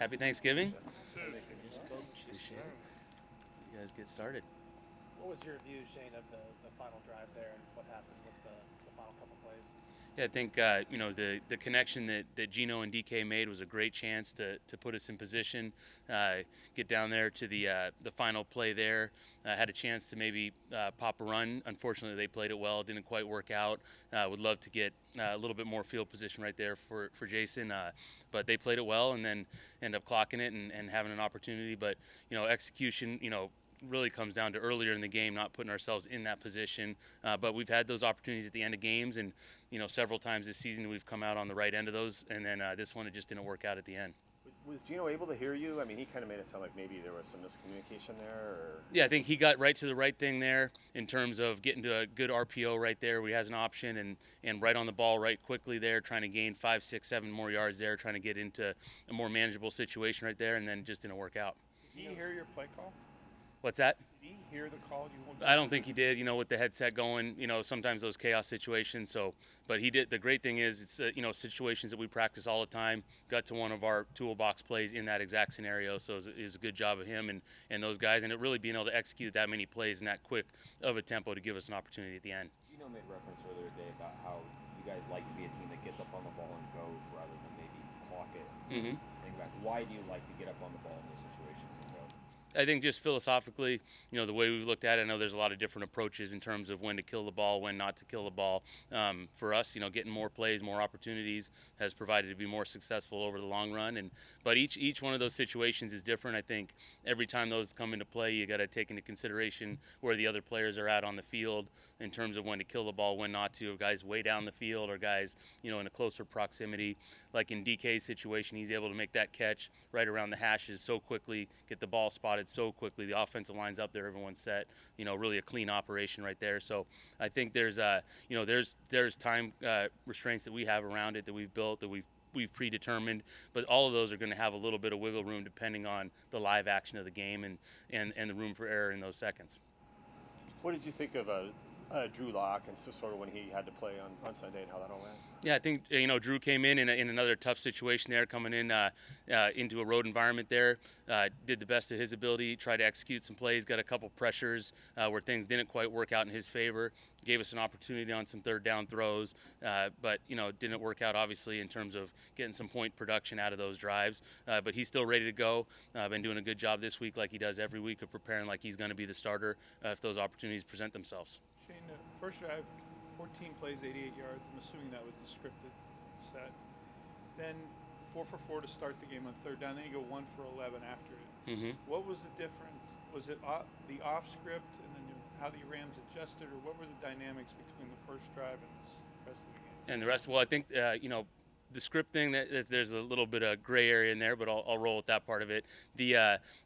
Happy Thanksgiving. Yes, Coach. Yes, Appreciate sir. it. You guys get started. What was your view, Shane, of the final drive there and what happened with the final couple plays? Yeah, I think the connection that Gino and DK made was a great chance to put us in position, get down there to the final play there. Had a chance to maybe pop a run. Unfortunately, they played it well. Didn't quite work out. Would love to get a little bit more field position right there for Jason, but they played it well and then end up clocking it and having an opportunity. But execution, really comes down to earlier in the game not putting ourselves in that position, but we've had those opportunities at the end of games, and several times this season we've come out on the right end of those, and then this one it just didn't work out at the end. Was Gino able to hear you? I mean, he kind of made it sound like maybe there was some miscommunication there. Or... Yeah, I think he got right to the right thing there in terms of getting to a good RPO right there where he has an option and right on the ball right quickly there, trying to gain 5, 6, 7 more yards there, trying to get into a more manageable situation right there, and then just didn't work out. Did he hear your play call? What's that? Did he hear the call? I don't think he did, with the headset going, sometimes those chaos situations. So, but he did. The great thing is it's, situations that we practice all the time. Got to one of our toolbox plays in that exact scenario. So it was a good job of him and those guys. And it really being able to execute that many plays in that quick of a tempo to give us an opportunity at the end. Gino made reference earlier today about how you guys like to be a team that gets up on the ball and goes rather than maybe clock it. Mm-hmm. Think back. Why do you like to get up on the ball in those situations and go? I think just philosophically, the way we've looked at it, I know there's a lot of different approaches in terms of when to kill the ball, when not to kill the ball. For us, getting more plays, more opportunities has provided to be more successful over the long run. But each one of those situations is different. I think every time those come into play, you got to take into consideration where the other players are at on the field in terms of when to kill the ball, when not to. If guys way down the field or guys, in a closer proximity. Like in DK's situation, he's able to make that catch right around the hashes so quickly, get the ball spotted so quickly. The offensive line's up there, everyone's set. Really a clean operation right there. So I think there's time restraints that we have around it that we've built, that we've predetermined, but all of those are going to have a little bit of wiggle room depending on the live action of the game and the room for error in those seconds. What did you think of Drew Lock and sort of when he had to play on Sunday and how that all went? Yeah, I think Drew came in another tough situation there, coming in into a road environment there. Did the best of his ability, tried to execute some plays, got a couple pressures where things didn't quite work out in his favor. Gave us an opportunity on some third down throws, but didn't work out obviously in terms of getting some point production out of those drives. But he's still ready to go. Been doing a good job this week, like he does every week, of preparing like he's going to be the starter if those opportunities present themselves. Shane, first drive, 14 plays, 88 yards. I'm assuming that was the scripted set. Then 4 for 4 to start the game on third down. Then you go 1 for 11 after it. Mm-hmm. What was the difference? Was it the off script and then how the Rams adjusted, or what were the dynamics between the first drive and the rest of the game? And the rest, well, I think the script thing, that there's a little bit of gray area in there, but I'll roll with that part of it.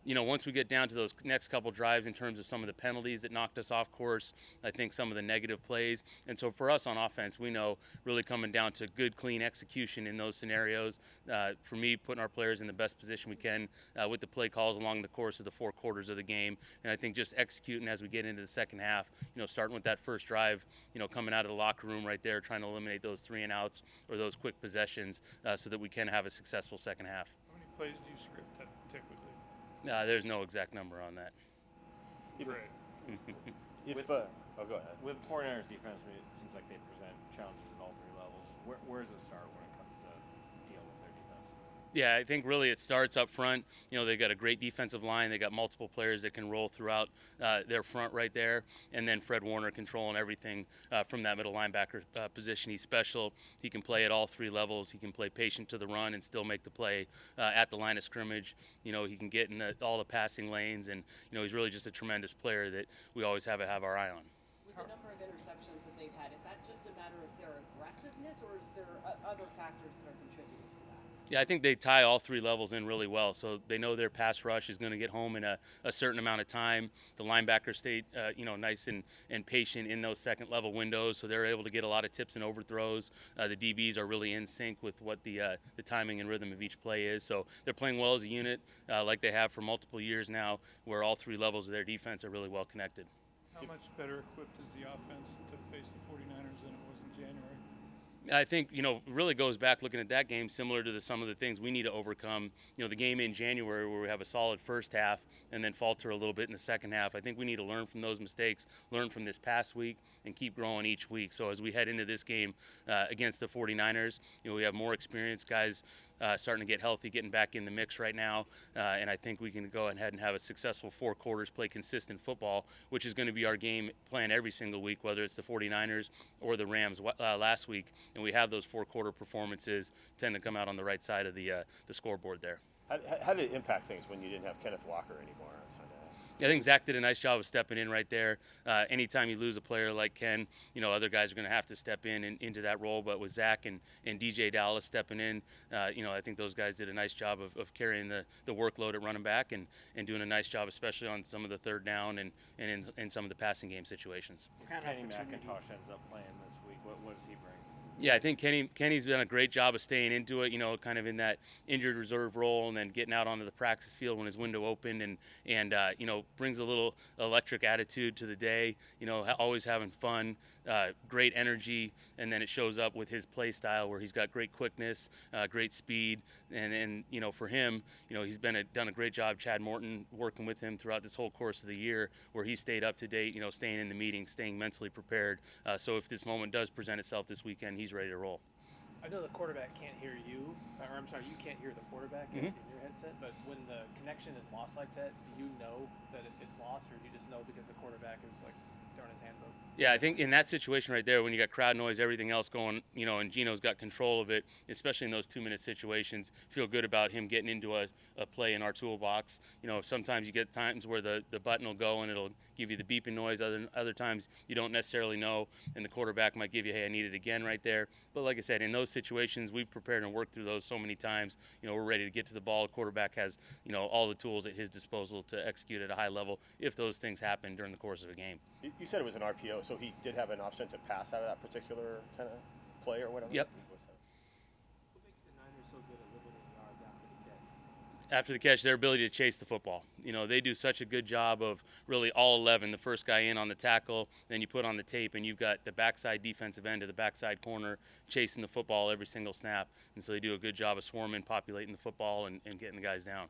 Once we get down to those next couple drives in terms of some of the penalties that knocked us off course, I think some of the negative plays. And so for us on offense, we know really coming down to good, clean execution in those scenarios. For me, putting our players in the best position we can with the play calls along the course of the 4 quarters of the game. And I think just executing as we get into the second half, starting with that first drive, coming out of the locker room right there, trying to eliminate those 3 and outs or those quick possessions so that we can have a successful second half. How many plays do you script typically? There's no exact number on that. Great. Go ahead. With 49ers defense, it seems like they present challenges at all 3 levels. Where's the start when it comes to dealing with their defense? Yeah, I think really it starts up front. They've got a great defensive line. They got multiple players that can roll throughout their front right there. And then Fred Warner controlling everything from that middle linebacker position. He's special. He can play at all 3 levels. He can play patient to the run and still make the play at the line of scrimmage. He can get in all the passing lanes. And, he's really just a tremendous player that we always have our eye on. With the number of interceptions that they've had, is that just a matter of their aggressiveness, or is there other factors that are contributing to that? Yeah, I think they tie all 3 levels in really well. So they know their pass rush is going to get home in a certain amount of time. The linebackers stay, nice and patient in those second level windows, so they're able to get a lot of tips and overthrows. The DBs are really in sync with what the timing and rhythm of each play is. So they're playing well as a unit, like they have for multiple years now, where all 3 levels of their defense are really well connected. How much better equipped is the offense to face the 49ers than it was in January? I think, really goes back looking at that game similar to some of the things we need to overcome. The game in January where we have a solid first half and then falter a little bit in the second half. I think we need to learn from those mistakes, learn from this past week, and keep growing each week. So as we head into this game against the 49ers, we have more experienced guys starting to get healthy, getting back in the mix right now, and I think we can go ahead and have a successful 4 quarters, play consistent football, which is going to be our game plan every single week, whether it's the 49ers or the Rams last week, and we have those 4-quarter performances tend to come out on the right side of the scoreboard there. How did it impact things when you didn't have Kenneth Walker anymore on Sunday? I think Zach did a nice job of stepping in right there. Anytime you lose a player like Ken, other guys are going to have to step in and into that role. But with Zach and DJ Dallas stepping in, I think those guys did a nice job of carrying the workload at running back and doing a nice job, especially on some of the third down and in some of the passing game situations. Kenny McIntosh ends up playing this week. What does he bring? Yeah, I think Kenny's done a great job of staying into it, kind of in that injured reserve role and then getting out onto the practice field when his window opened and brings a little electric attitude to the day, always having fun, great energy, and then it shows up with his play style where he's got great quickness, great speed, and for him, he's done a great job, Chad Morton, working with him throughout this whole course of the year where he stayed up to date, staying in the meeting, staying mentally prepared. So if this moment does present itself this weekend, he's ready to roll. I know the quarterback can't hear you, or I'm sorry, you can't hear the quarterback in your headset, but when the connection is lost like that, do you know that it's lost, or do you just know because the quarterback is like throwing his hands up? Yeah, I think in that situation right there, when you got crowd noise, everything else going, and Gino's got control of it, especially in those 2-minute situations, feel good about him getting into a play in our toolbox. Sometimes you get times where the button will go and it'll give you the beeping noise. Other times you don't necessarily know, and the quarterback might give you, hey, I need it again right there. But like I said, in those situations, we've prepared and worked through those so many times. We're ready to get to the ball. The quarterback has, all the tools at his disposal to execute at a high level if those things happen during the course of a game. You said it was an RPO, so he did have an option to pass out of that particular kind of play or whatever? Yep. What makes the Niners so good at limiting yards after the catch? After the catch, their ability to chase the football. They do such a good job of really all 11, the first guy in on the tackle, then you put on the tape, and you've got the backside defensive end to the backside corner chasing the football every single snap. And so they do a good job of swarming, populating the football, and getting the guys down.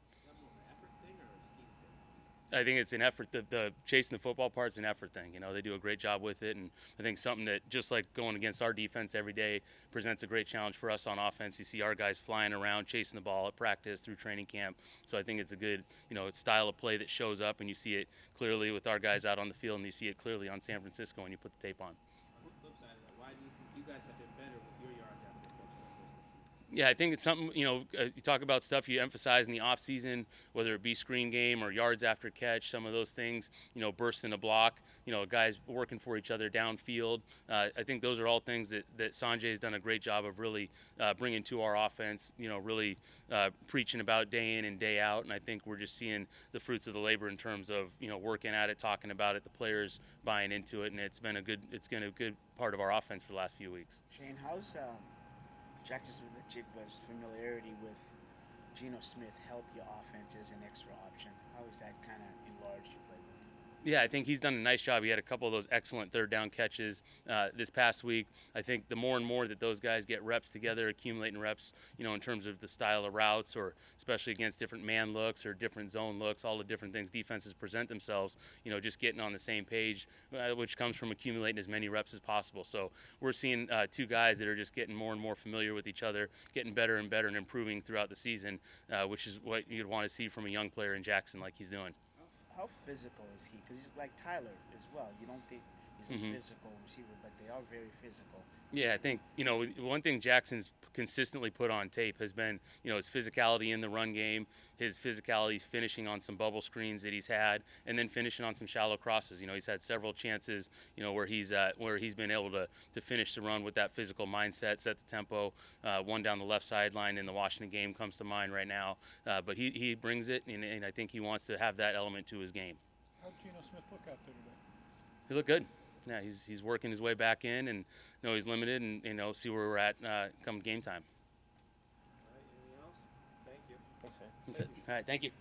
I think it's an effort. The chasing the football part's an effort thing. They do a great job with it, and I think something that, just like going against our defense every day, presents a great challenge for us on offense. You see our guys flying around, chasing the ball at practice, through training camp. So I think it's a good, it's style of play that shows up, and you see it clearly with our guys out on the field, and you see it clearly on San Francisco when you put the tape on. Flip side of that, why do you think you guys have been better with your yards after the catch like this? Yeah, I think it's something, you talk about stuff you emphasize in the offseason, whether it be screen game or yards after catch, some of those things, burst in a block, guys working for each other downfield. I think those are all things that Sanjay's done a great job of really bringing to our offense, really preaching about day in and day out. And I think we're just seeing the fruits of the labor in terms of, working at it, talking about it, the players buying into it. And it's been a good part of our offense for the last few weeks. Shane, how's Jackson Smith-Njigba's familiarity with Geno Smith help your offense as an extra option? How has that kind of enlarged your playbook? Yeah, I think he's done a nice job. He had a couple of those excellent third down catches this past week. I think the more and more that those guys get reps together, accumulating reps, in terms of the style of routes, or especially against different man looks or different zone looks, all the different things defenses present themselves, just getting on the same page, which comes from accumulating as many reps as possible. So we're seeing 2 guys that are just getting more and more familiar with each other, getting better and better and improving throughout the season, which is what you'd want to see from a young player in Jackson like he's doing. How physical is he? Because he's like Tyler as well. You don't think he's a physical receiver, but they are very physical. Yeah, I think, one thing Jackson's consistently put on tape has been, his physicality in the run game, his physicality finishing on some bubble screens that he's had, and then finishing on some shallow crosses. He's had several chances, where he's been able to finish the run with that physical mindset, set the tempo. One down the left sideline in the Washington game comes to mind right now. But he brings it, and I think he wants to have that element to his game. How'd Geno Smith look out there today? He looked good. Yeah, he's working his way back in, and he's limited, and see where we're at come game time. All right, anything else? Thank you. Thanks, man. That's it. All right, thank you.